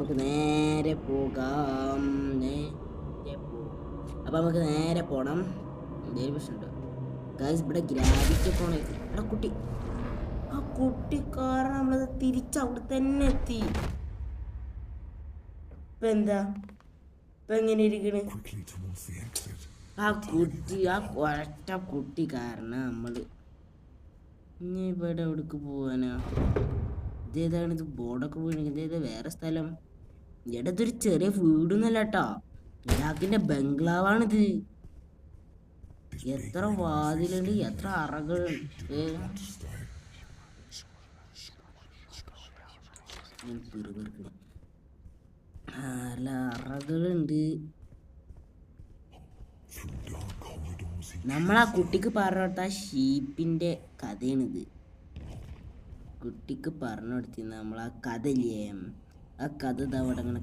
നമുക്ക് നേരെ പോകാം. അപ്പം നമുക്ക് നേരെ പോകണം. എന്തെങ്കിലും പ്രശ്നമുണ്ടോ ഗൈസ്? ഇവിടെ ഗ്രാവിറ്റി പോണേ. എടാ കുട്ടി, ആ കുട്ടിക്കാരൻ നമ്മളത് തിരിച്ചവിടെ തന്നെ എത്തി. ഇപ്പൊ എന്താ, ഇപ്പൊ എങ്ങനെ ഇരിക്കണ്? ആ കുട്ടി, ആ ഒറ്റ കുട്ടി കാരണം നമ്മള് ഇനി ഇവിടെ എവിടേക്ക് പോവാനാ? ഇതേതാണ് ഇത്? ബോർഡൊക്കെ പോയി. ഇത് വേറെ സ്ഥലം. ഇതൊരു ചെറിയ വീടൊന്നല്ല കേട്ടോ, ഇയാക്കിന്റെ ബംഗ്ലാവാണിത്. എത്ര വാതിലുണ്ട്, എത്ര അറകളുണ്ട്. അല്ല, അറകളുണ്ട്. നമ്മളാ കുട്ടിക്ക് പറഞ്ഞുകൊടുത്ത ആ ഷീപ്പിന്റെ കഥയാണിത്. കുട്ടിക്ക് പറഞ്ഞു കൊടുത്തിരുന്ന നമ്മളാ കഥ ഇല്ലേ, ആ കഥ ഇതാ അവിടെ അങ്ങനെ